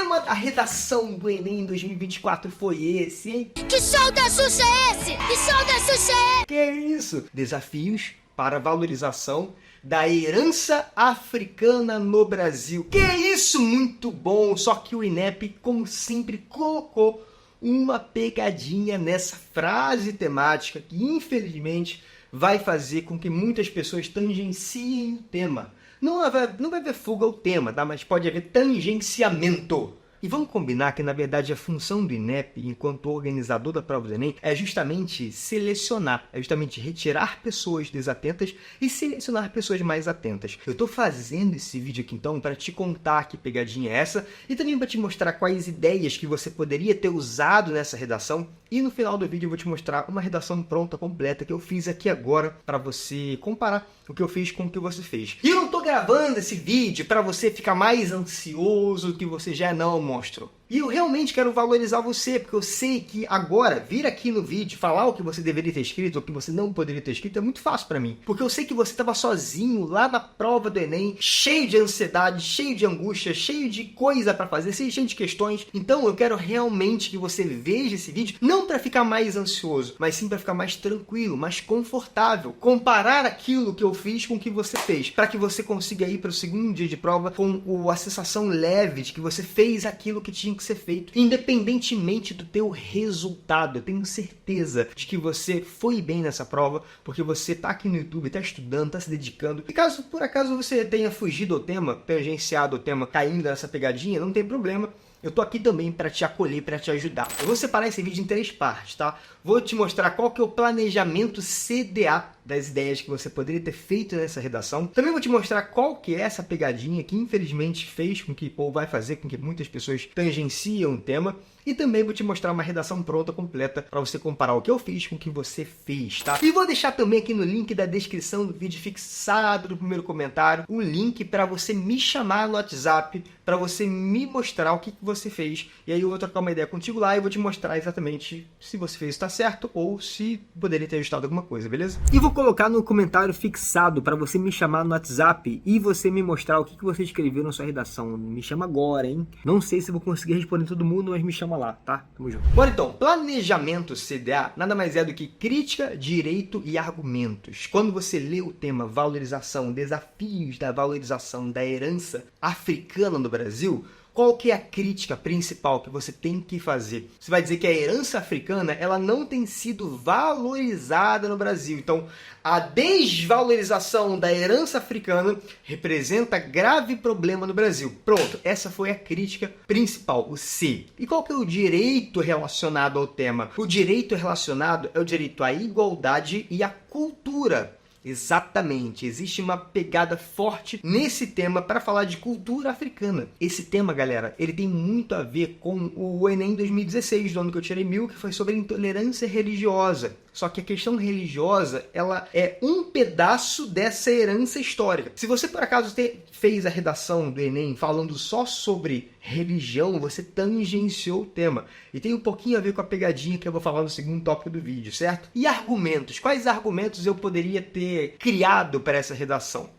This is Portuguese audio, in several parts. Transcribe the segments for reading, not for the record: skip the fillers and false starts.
tema da redação do Enem 2024 foi esse, hein? Que show da Xuxa é esse? Que show da Xuxa é esse? Que é isso? Desafios para a valorização da herança africana no Brasil. Que é isso? Muito bom! Só que o INEP, como sempre, colocou uma pegadinha nessa frase temática que, infelizmente, vai fazer com que muitas pessoas tangenciem o tema. Não vai haver fuga ao tema, tá? Mas pode haver tangenciamento. E vamos combinar que, na verdade, a função do INEP, enquanto organizador da prova do Enem, é justamente selecionar, é justamente retirar pessoas desatentas e selecionar pessoas mais atentas. Eu estou fazendo esse vídeo aqui, então, para te contar que pegadinha é essa e também para te mostrar quais ideias que você poderia ter usado nessa redação. E no final do vídeo eu vou te mostrar uma redação pronta, completa, que eu fiz aqui agora para você comparar o que eu fiz com o que você fez. E eu não tô gravando esse vídeo para você ficar mais ansioso que você já não monstro. E eu realmente quero valorizar você, porque eu sei que agora, vir aqui no vídeo, falar o que você deveria ter escrito, ou o que você não poderia ter escrito, é muito fácil para mim. Porque eu sei que você estava sozinho lá na prova do Enem, cheio de ansiedade, cheio de angústia, cheio de coisa para fazer, cheio de questões. Então eu quero realmente que você veja esse vídeo, não para ficar mais ansioso, mas sim para ficar mais tranquilo, mais confortável. Comparar aquilo que eu fiz com o que você fez, para que você consiga ir para o segundo dia de prova com a sensação leve de que você fez aquilo que tinha que ser feito, independentemente do teu resultado. Eu tenho certeza de que você foi bem nessa prova, porque você tá aqui no YouTube, está estudando, está se dedicando. E caso por acaso você tenha fugido ao tema, tangenciado o tema, caindo nessa pegadinha, não tem problema. Eu tô aqui também para te acolher, para te ajudar. Eu vou separar esse vídeo em 3 partes, tá? Vou te mostrar qual que é o planejamento CDA das ideias que você poderia ter feito nessa redação. Também vou te mostrar qual que é essa pegadinha que infelizmente fez com que, ou vai fazer com que muitas pessoas tangenciem o tema. E também vou te mostrar uma redação pronta, completa, para você comparar o que eu fiz com o que você fez, tá? E vou deixar também aqui no link da descrição do vídeo, fixado no primeiro comentário, um link para você me chamar no WhatsApp, para você me mostrar o que você fez. E aí eu vou trocar uma ideia contigo lá e vou te mostrar exatamente se você fez está certo ou se poderia ter ajustado alguma coisa, beleza? E vou colocar no comentário fixado para você me chamar no WhatsApp e você me mostrar o que você escreveu na sua redação. Me chama agora, hein? Não sei se vou conseguir responder todo mundo, mas me chama lá, tá? Tamo junto. Bora então, planejamento CDA nada mais é do que crítica, direito e argumentos. Quando você lê o tema valorização, desafios da valorização da herança africana no Brasil, qual que é a crítica principal que você tem que fazer? Você vai dizer que a herança africana ela não tem sido valorizada no Brasil. Então, a desvalorização da herança africana representa grave problema no Brasil. Pronto, essa foi a crítica principal, o C. E qual que é o direito relacionado ao tema? O direito relacionado é o direito à igualdade e à cultura. Exatamente, existe uma pegada forte nesse tema para falar de cultura africana. Esse tema, galera, ele tem muito a ver com o Enem 2016, do ano que eu tirei 1000, que foi sobre intolerância religiosa. Só que a questão religiosa, ela é um pedaço dessa herança histórica. Se você, por acaso, fez a redação do Enem falando só sobre religião, você tangenciou o tema. E tem um pouquinho a ver com a pegadinha que eu vou falar no segundo tópico do vídeo, certo? E argumentos? Quais argumentos eu poderia ter criado para essa redação?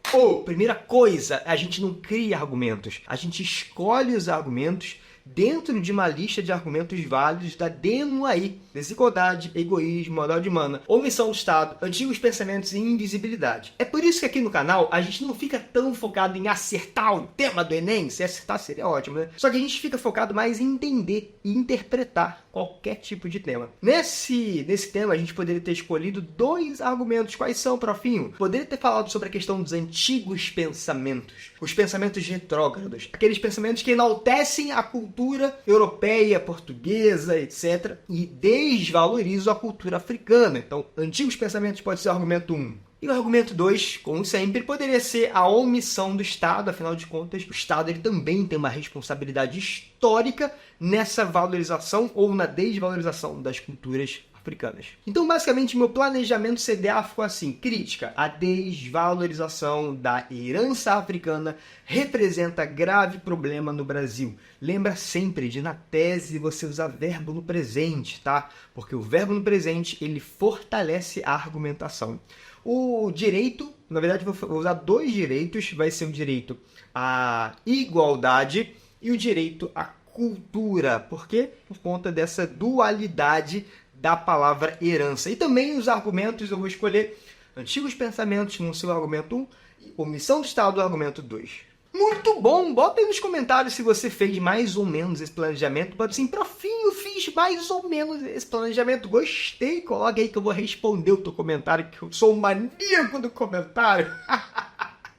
Primeira coisa, a gente não cria argumentos. A gente escolhe os argumentos dentro de uma lista de argumentos válidos da DENUAI: desigualdade, egoísmo, maldade humana, omissão do Estado, antigos pensamentos e invisibilidade. É por isso que aqui no canal a gente não fica tão focado em acertar o tema do Enem. Se acertar seria ótimo, né? Só que a gente fica focado mais em entender e interpretar qualquer tipo de tema. Nesse tema a gente poderia ter escolhido 2 argumentos. Quais são, profinho? Poderia ter falado sobre a questão dos antigos pensamentos, os pensamentos retrógrados, aqueles pensamentos que enaltecem a cultura europeia, portuguesa, etc. e desvalorizam a cultura africana. Então, antigos pensamentos pode ser o argumento 1. E o argumento 2, como sempre, poderia ser a omissão do Estado. Afinal de contas, o Estado ele também tem uma responsabilidade histórica nessa valorização ou na desvalorização das culturas africanas. Então, basicamente, meu planejamento CDA ficou assim: crítica, a desvalorização da herança africana representa grave problema no Brasil. Lembra sempre de, na tese, você usar verbo no presente, tá? Porque o verbo no presente, ele fortalece a argumentação. O direito, na verdade, vou usar 2 direitos, vai ser o direito à igualdade e o direito à cultura. Por quê? Por conta dessa dualidade da palavra herança. E também os argumentos, eu vou escolher antigos pensamentos no seu argumento 1 e omissão do Estado do argumento 2. Muito bom! Bota aí nos comentários se você fez mais ou menos esse planejamento. Pode assim, profinho, fiz mais ou menos esse planejamento. Gostei, coloca aí que eu vou responder o teu comentário, que eu sou um maníaco do comentário.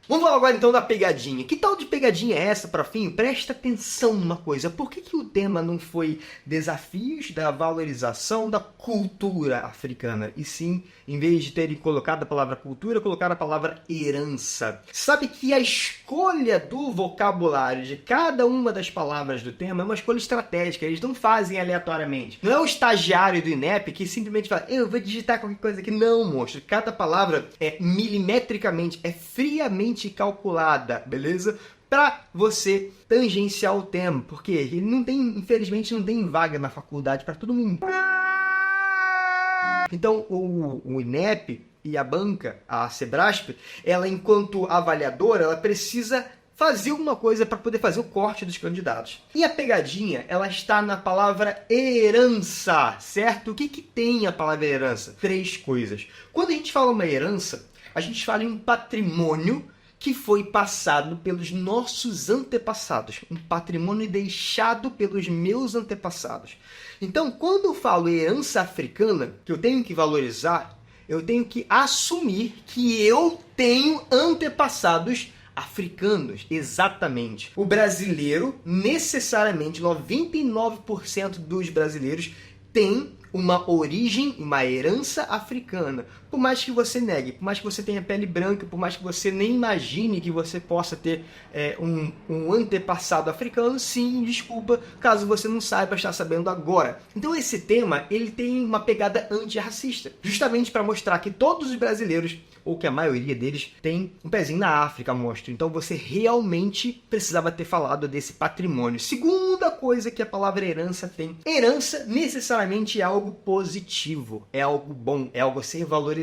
Vamos falar agora então da pegadinha. Que tal de pegadinha é essa, profinho? Presta atenção numa coisa. Por que o tema não foi desafios da valorização da cultura africana? E sim, em vez de terem colocado a palavra cultura, colocaram a palavra herança. Sabe que a escolha do vocabulário de cada uma das palavras do tema é uma escolha estratégica. Eles não fazem aleatoriamente. Não é o estagiário do INEP que simplesmente fala, eu vou digitar qualquer coisa aqui. Não, monstro. Cada palavra é milimetricamente, é friamente calculada, beleza? Para você tangenciar o tema, porque ele não tem, infelizmente, não tem vaga na faculdade para todo mundo. Então, o INEP e a banca, a Sebrasp, ela, enquanto avaliadora, ela precisa fazer alguma coisa para poder fazer o corte dos candidatos. E a pegadinha, ela está na palavra herança, certo? O que tem a palavra herança? 3 coisas. Quando a gente fala uma herança, a gente fala em um patrimônio que foi passado pelos nossos antepassados. Um patrimônio deixado pelos meus antepassados. Então, quando eu falo herança africana, que eu tenho que valorizar, eu tenho que assumir que eu tenho antepassados africanos. Exatamente. O brasileiro, necessariamente, 99% dos brasileiros tem uma origem, uma herança africana. Por mais que você negue, por mais que você tenha pele branca, por mais que você nem imagine que você possa ter um antepassado africano, sim, desculpa, caso você não saiba, está sabendo agora. Então esse tema, ele tem uma pegada antirracista, justamente para mostrar que todos os brasileiros, ou que a maioria deles, tem um pezinho na África, monstro. Então você realmente precisava ter falado desse patrimônio. Segunda coisa que a palavra herança tem. Herança necessariamente é algo positivo, é algo bom, é algo a ser valorizado.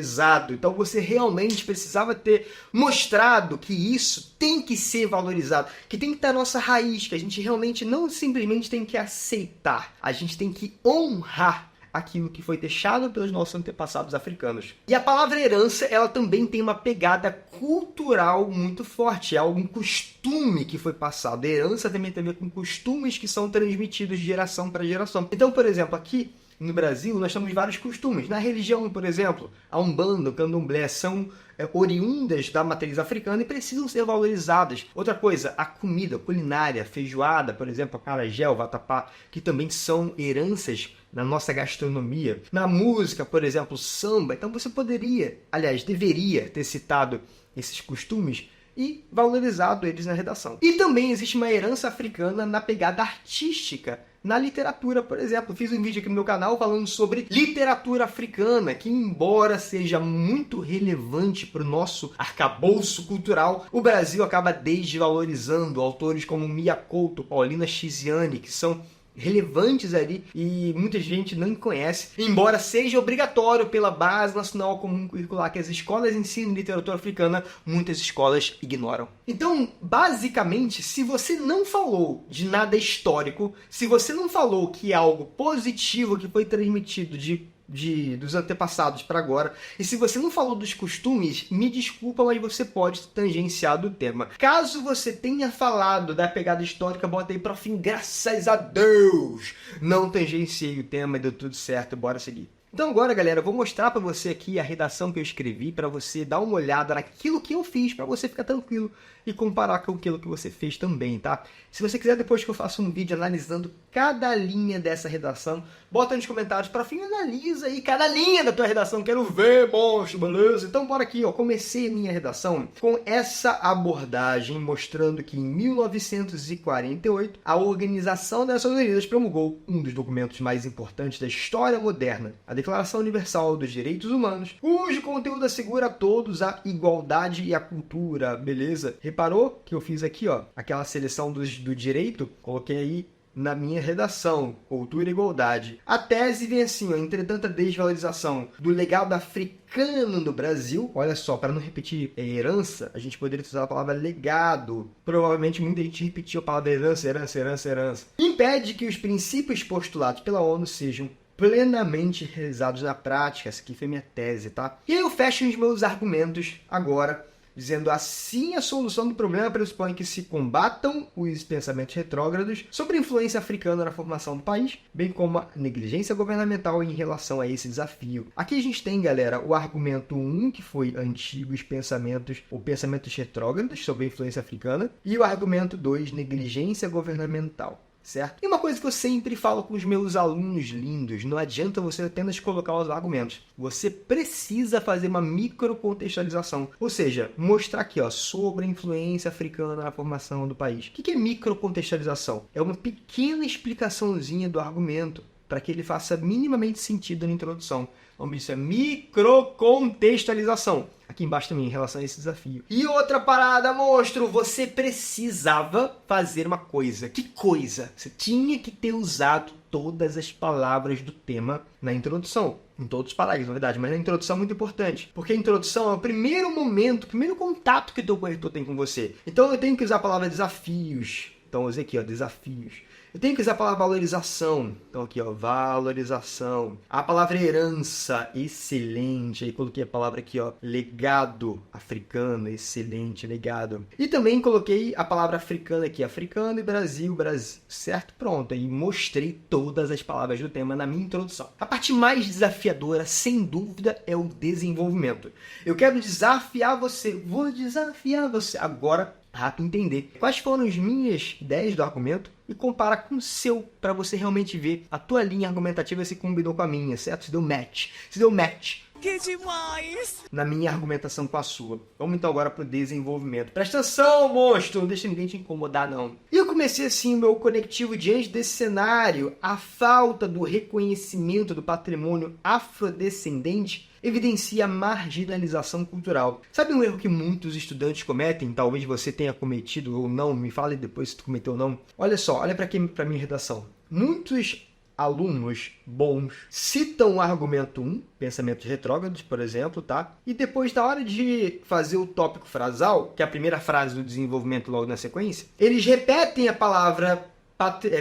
Então você realmente precisava ter mostrado que isso tem que ser valorizado, que tem que estar na nossa raiz, que a gente realmente não simplesmente tem que aceitar, a gente tem que honrar aquilo que foi deixado pelos nossos antepassados africanos. E a palavra herança, ela também tem uma pegada cultural muito forte, é algum costume que foi passado. A herança também tem a ver com costumes que são transmitidos de geração para geração. Então, por exemplo, aqui no Brasil, nós temos vários costumes. Na religião, por exemplo, a Umbanda, o Candomblé são oriundas da matriz africana e precisam ser valorizadas. Outra coisa, a comida, a culinária, feijoada, por exemplo, acarajé, o vatapá, que também são heranças na nossa gastronomia. Na música, por exemplo, samba. Então você poderia, aliás, deveria ter citado esses costumes e valorizado eles na redação. E também existe uma herança africana na pegada artística, na literatura, por exemplo. Fiz um vídeo aqui no meu canal falando sobre literatura africana, que embora seja muito relevante para o nosso arcabouço cultural, o Brasil acaba desvalorizando autores como Mia Couto, Paulina Chiziane, que são relevantes ali e muita gente não conhece, embora seja obrigatório pela Base Nacional Comum Curricular que as escolas ensinam literatura africana, muitas escolas ignoram. Então, basicamente, se você não falou de nada histórico, se você não falou que é algo positivo que foi transmitido dos antepassados para agora, e se você não falou dos costumes, me desculpa, mas você pode tangenciar do tema. Caso você tenha falado da pegada histórica, bota aí para fim, graças a Deus, não tangenciei o tema e deu tudo certo, bora seguir. Então agora, galera, eu vou mostrar para você aqui a redação que eu escrevi, para você dar uma olhada naquilo que eu fiz, para você ficar tranquilo e comparar com aquilo que você fez também, tá? Se você quiser, depois que eu faço um vídeo analisando cada linha dessa redação, bota nos comentários, para fim, analisa aí cada linha da tua redação, quero ver, monstro, beleza? Então bora aqui, ó, comecei a minha redação com essa abordagem, mostrando que em 1948, a Organização das Nações Unidas promulgou um dos documentos mais importantes da história moderna, a Declaração Universal dos Direitos Humanos, cujo conteúdo assegura a todos a igualdade e a cultura, beleza? Reparou que eu fiz aqui, ó, aquela seleção do direito, coloquei aí na minha redação, Cultura e Igualdade. A tese vem assim, ó, entretanto a desvalorização do legado africano no Brasil, olha só, para não repetir herança, a gente poderia usar a palavra legado. Provavelmente muita gente repetiu a palavra herança, impede que os princípios postulados pela ONU sejam plenamente realizados na prática. Essa aqui foi minha tese, tá? E aí eu fecho os meus argumentos agora, dizendo assim, a solução do problema pressupõe que se combatam os pensamentos retrógrados sobre a influência africana na formação do país, bem como a negligência governamental em relação a esse desafio. Aqui a gente tem, galera, o argumento 1, que foi antigos pensamentos ou pensamentos retrógrados sobre a influência africana, e o argumento 2, negligência governamental. Certo? E uma coisa que eu sempre falo com os meus alunos lindos, não adianta você apenas colocar os argumentos. Você precisa fazer uma microcontextualização. Ou seja, mostrar aqui, ó, sobre a influência africana na formação do país. O que é microcontextualização? É uma pequena explicaçãozinha do argumento para que ele faça minimamente sentido na introdução. Vamos, isso é microcontextualização. Aqui embaixo também, em relação a esse desafio. E outra parada, monstro! Você precisava fazer uma coisa. Que coisa? Você tinha que ter usado todas as palavras do tema na introdução. Em todos os parágrafos, na verdade, mas na introdução é muito importante. Porque a introdução é o primeiro momento, o primeiro contato que o teu corretor tem com você. Então eu tenho que usar a palavra desafios. Então eu usei aqui, ó, desafios. Eu tenho que usar a palavra valorização. Então aqui, ó, valorização. A palavra herança, excelente. Aí coloquei a palavra aqui, ó, legado africano, excelente, legado. E também coloquei a palavra africana aqui, africano e Brasil, Brasil. Certo? Pronto. Aí mostrei todas as palavras do tema na minha introdução. A parte mais desafiadora, sem dúvida, é o desenvolvimento. Eu quero desafiar você. Vou desafiar você agora a entender quais foram as minhas ideias do argumento e comparar com o seu, para você realmente ver a tua linha argumentativa se combinou com a minha, certo? Se deu match. Se deu match. Que demais! Na minha argumentação com a sua. Vamos então agora para o desenvolvimento. Presta atenção, monstro! Não deixa ninguém te incomodar, não. E eu comecei assim o meu conectivo diante desse cenário. A falta do reconhecimento do patrimônio afrodescendente evidencia a marginalização cultural. Sabe um erro que muitos estudantes cometem? Talvez você tenha cometido ou não. Me fale depois se tu cometeu ou não. Olha só, olha para minha redação. Muitos alunos bons citam o argumento 1, pensamentos retrógrados, por exemplo, tá? E depois, na hora de fazer o tópico frasal, que é a primeira frase do desenvolvimento logo na sequência, eles repetem a palavra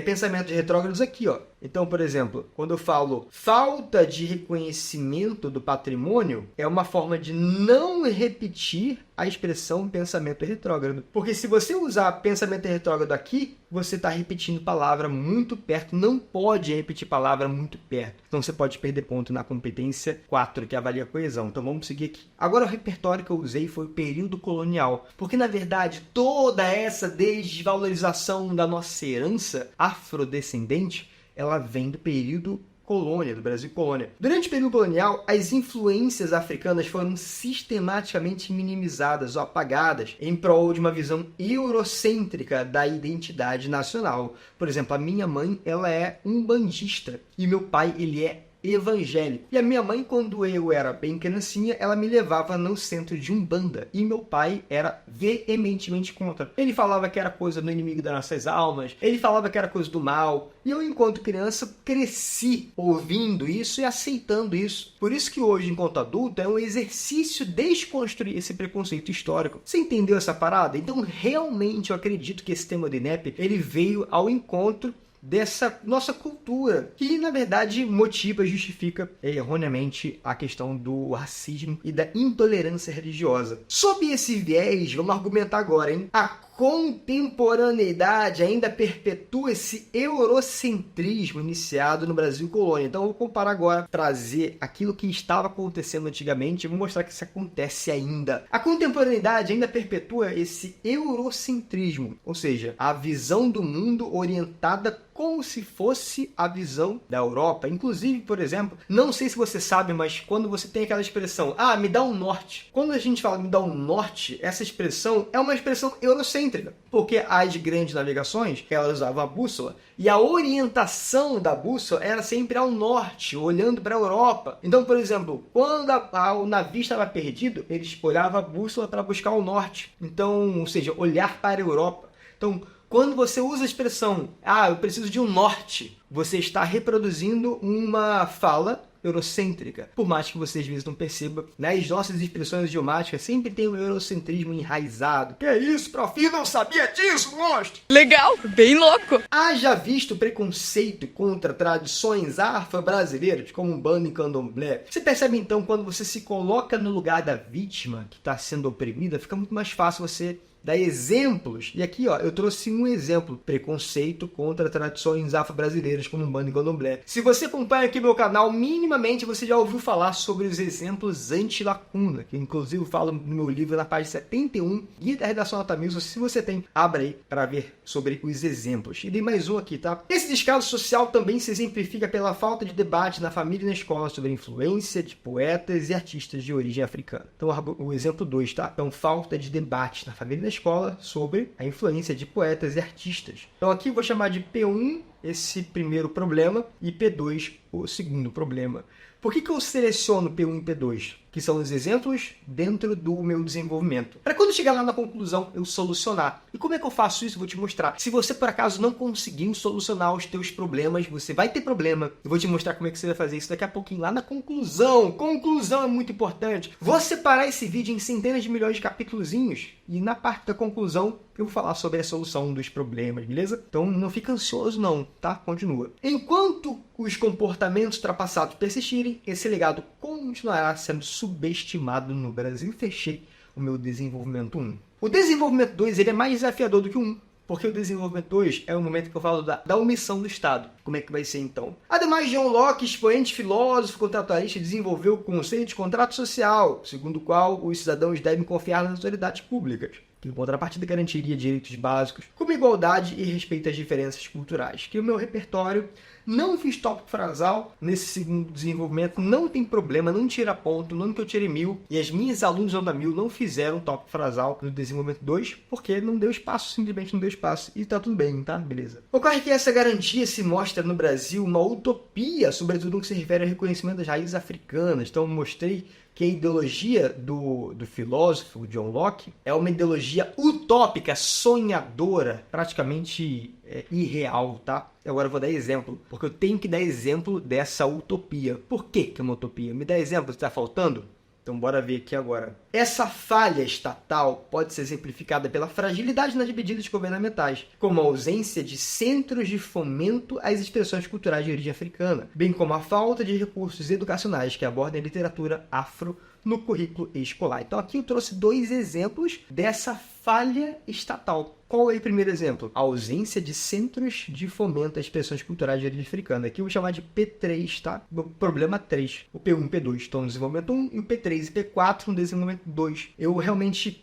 pensamentos retrógrados aqui, ó. Então, por exemplo, quando eu falo falta de reconhecimento do patrimônio, é uma forma de não repetir a expressão pensamento retrógrado. Porque se você usar pensamento retrógrado aqui, você está repetindo palavra muito perto, não pode repetir palavra muito perto. Então você pode perder ponto na competência 4, que avalia a coesão. Então vamos seguir aqui. Agora o repertório que eu usei foi o período colonial. Porque na verdade toda essa desvalorização da nossa herança afrodescendente, ela vem do período colônia, do Brasil colônia. Durante o período colonial, as influências africanas foram sistematicamente minimizadas ou apagadas em prol de uma visão eurocêntrica da identidade nacional. Por exemplo, a minha mãe, ela é umbandista e meu pai, ele é evangélico. E a minha mãe, quando eu era bem criancinha, ela me levava no centro de Umbanda. E meu pai era veementemente contra. Ele falava que era coisa do inimigo das nossas almas. Ele falava que era coisa do mal. E eu, enquanto criança, cresci ouvindo isso e aceitando isso. Por isso que hoje, enquanto adulto, é um exercício desconstruir esse preconceito histórico. Você entendeu essa parada? Então, realmente, eu acredito que esse tema do INEP, ele veio ao encontro dessa nossa cultura, que na verdade motiva e justifica erroneamente a questão do racismo e da intolerância religiosa. Sob esse viés, vamos argumentar agora, hein? A contemporaneidade ainda perpetua esse eurocentrismo iniciado no Brasil colônia. Então eu vou comparar agora, trazer aquilo que estava acontecendo antigamente e vou mostrar que isso acontece ainda. A contemporaneidade ainda perpetua esse eurocentrismo, ou seja, a visão do mundo orientada como se fosse a visão da Europa. Inclusive, por exemplo, não sei se você sabe, mas quando você tem aquela expressão, me dá um norte. Quando a gente fala me dá um norte, essa expressão é uma expressão eurocêntrica, porque as grandes navegações, elas usavam a bússola, e a orientação da bússola era sempre ao norte, olhando para a Europa. Então, por exemplo, quando o navio estava perdido, eles olhavam a bússola para buscar o norte. Então, ou seja, olhar para a Europa. Então, Quando você usa a expressão, eu preciso de um norte, você está reproduzindo uma fala eurocêntrica. Por mais que você às vezes não perceba, nas nossas expressões idiomáticas sempre tem um eurocentrismo enraizado. Que é isso, prof? Não sabia disso, monstro! Legal, bem louco! Haja visto preconceito contra tradições afro-brasileiras, como Umbanda e Candomblé. Você percebe então, quando você se coloca no lugar da vítima que está sendo oprimida, fica muito mais fácil você dar exemplos. E aqui, eu trouxe um exemplo. Preconceito contra tradições afro-brasileiras, como Umbanda e Candomblé. Se você acompanha aqui meu canal, minimamente você já ouviu falar sobre os exemplos anti-lacuna, que inclusive eu falo no meu livro na página 71, Guia da Redação Nota 1000. Se você tem, abra aí para ver sobre os exemplos. E dei mais um aqui, tá? Esse descaso social também se exemplifica pela falta de debate na família e na escola sobre a influência de poetas e artistas de origem africana. Então, o exemplo 2, tá? Então, falta de debate na família e na escola sobre a influência de poetas e artistas. Então aqui eu vou chamar de P1 esse primeiro problema e P2 o segundo problema. Por que eu seleciono P1 e P2? Que são os exemplos dentro do meu desenvolvimento. Para quando chegar lá na conclusão, eu solucionar. E como é que eu faço isso? Eu vou te mostrar. Se você, por acaso, não conseguir solucionar os teus problemas, você vai ter problema. Eu vou te mostrar como é que você vai fazer isso daqui a pouquinho, lá na conclusão. Conclusão é muito importante. Vou separar esse vídeo em centenas de milhões de capítulozinhos. E na parte da conclusão, eu vou falar sobre a solução dos problemas, beleza? Então não fica ansioso não, tá? Continua. Enquanto os comportamentos ultrapassados persistirem, esse legado continuará sendo subestimado no Brasil. Fechei o meu desenvolvimento 1. O desenvolvimento 2 ele é mais desafiador do que o 1, porque o desenvolvimento 2 é o momento que eu falo da omissão do Estado. Como é que vai ser então? Ademais, John Locke, expoente filósofo contratualista, desenvolveu o conceito de contrato social, segundo o qual os cidadãos devem confiar nas autoridades públicas, que em contrapartida garantiria direitos básicos, como igualdade e respeito às diferenças culturais. Que o meu repertório não fiz tópico frasal nesse segundo desenvolvimento, não tem problema, não tira ponto, no ano que eu tirei 1000, e as minhas alunas da 1000 não fizeram tópico frasal no desenvolvimento 2, porque não deu espaço, simplesmente não deu espaço, e tá tudo bem, tá? Beleza. Ocorre que essa garantia se mostra no Brasil uma utopia, sobretudo no que se refere ao reconhecimento das raízes africanas. Então eu mostrei que a ideologia do filósofo John Locke é uma ideologia utópica, sonhadora, praticamente irreal, tá? Agora eu vou dar exemplo, porque eu tenho que dar exemplo dessa utopia. Por que é uma utopia? Me dá exemplo, está faltando? Então bora ver aqui agora. Essa falha estatal pode ser exemplificada pela fragilidade nas medidas governamentais, como a ausência de centros de fomento às expressões culturais de origem africana, bem como a falta de recursos educacionais que abordem a literatura afro no currículo escolar. Então aqui eu trouxe 2 exemplos dessa falha estatal. Qual é o primeiro exemplo? A ausência de centros de fomento às expressões culturais de origem africana. Aqui eu vou chamar de P3, tá? O problema 3. O P1 e P2 estão no desenvolvimento 1 e o P3 e P4 no desenvolvimento 2. Eu realmente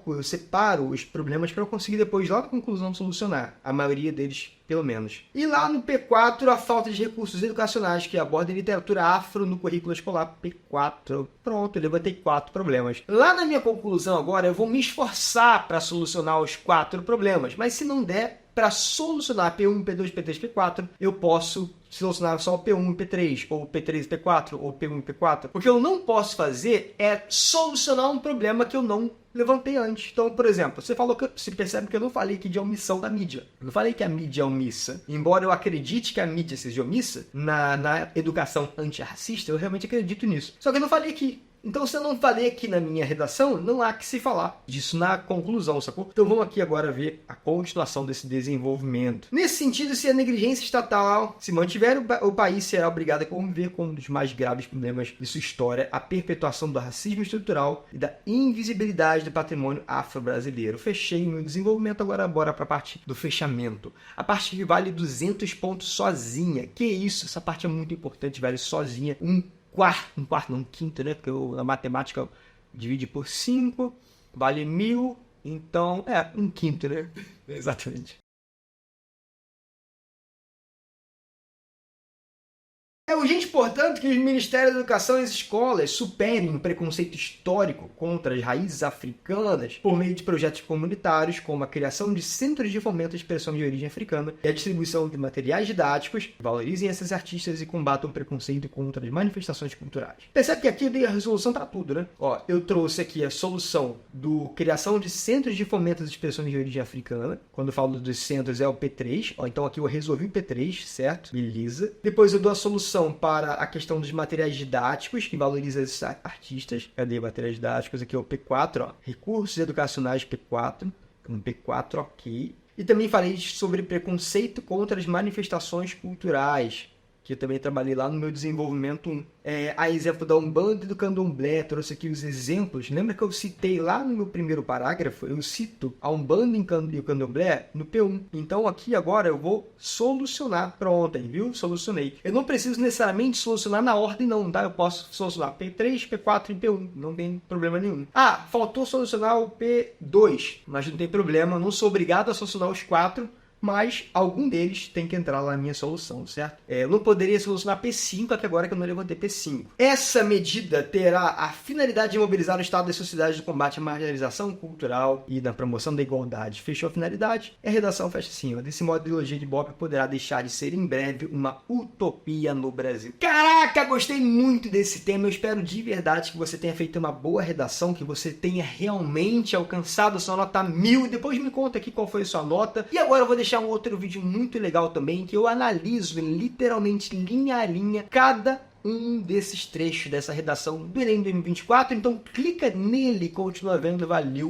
eu separo os problemas para eu conseguir depois, lá na conclusão, solucionar. A maioria deles, pelo menos. E lá no P4, a falta de recursos educacionais que abordam literatura afro no currículo escolar. P4. Pronto, eu levantei 4 problemas. Lá na minha conclusão agora, eu vou me esforçar para solucionar os 4 problemas. Mas se não der, para solucionar P1, P2, P3, P4, eu posso solucionar só o P1 e P3, ou P3 e P4, ou P1 e P4. O que eu não posso fazer é solucionar um problema que eu não levantei antes. Então, por exemplo, você percebe que eu não falei aqui de omissão da mídia. Eu não falei que a mídia é omissa. Embora eu acredite que a mídia seja omissa, na educação antirracista, eu realmente acredito nisso. Só que eu não falei aqui. Então, se eu não falei aqui na minha redação, não há que se falar disso na conclusão, sacou? Então, vamos aqui agora ver a continuação desse desenvolvimento. Nesse sentido, se a negligência estatal se mantiver, o país será obrigado a conviver com um dos mais graves problemas de sua história, a perpetuação do racismo estrutural e da invisibilidade do patrimônio afro-brasileiro. Fechei meu desenvolvimento, agora bora para a parte do fechamento. A parte que vale 200 pontos sozinha. Que isso? Essa parte é muito importante, vale sozinha. Um quinto, né? Porque na matemática eu divide por 5, vale 1000, então um quinto, né? Exatamente. É urgente, portanto, que os Ministérios da Educação e as escolas superem o preconceito histórico contra as raízes africanas por meio de projetos comunitários, como a criação de centros de fomento à expressão de origem africana e a distribuição de materiais didáticos que valorizem esses artistas e combatam o preconceito contra as manifestações culturais. Percebe que aqui eu dei a resolução para tudo, né? Ó, eu trouxe aqui a solução do criação de centros de fomento às expressões de origem africana. Quando eu falo dos centros é o P3. Ó, então aqui eu resolvi o P3, certo? Beleza. Depois eu dou a solução para a questão dos materiais didáticos, que valoriza esses artistas. Cadê materiais didáticos? Aqui é o P4, ó. Recursos educacionais P4. Um P4, ok. E também falei sobre preconceito contra as manifestações culturais, que eu também trabalhei lá no meu desenvolvimento 1. A exemplo da Umbanda e do Candomblé, trouxe aqui os exemplos. Lembra que eu citei lá no meu primeiro parágrafo? Eu cito a Umbanda e o Candomblé no P1. Então aqui agora eu vou solucionar. Pronto, aí, viu? Solucionei. Eu não preciso necessariamente solucionar na ordem não, tá? Eu posso solucionar P3, P4 e P1. Não tem problema nenhum. Ah, faltou solucionar o P2. Mas não tem problema, eu não sou obrigado a solucionar os 4. Mas algum deles tem que entrar lá na minha solução, certo? Eu não poderia solucionar P5 até agora que eu não levantei P5. Essa medida terá a finalidade de mobilizar o Estado das sociedades no combate à marginalização cultural e na promoção da igualdade. Fechou a finalidade? A redação fecha assim, ó. Desse modo, a ideologia de Ibope poderá deixar de ser em breve uma utopia no Brasil. Caraca, gostei muito desse tema. Eu espero de verdade que você tenha feito uma boa redação, que você tenha realmente alcançado a sua nota 1000. Depois me conta aqui qual foi a sua nota. E agora eu vou deixar um outro vídeo muito legal também, que eu analiso literalmente linha a linha cada um desses trechos dessa redação do Enem 2024. Então clica nele e continua vendo. Valeu!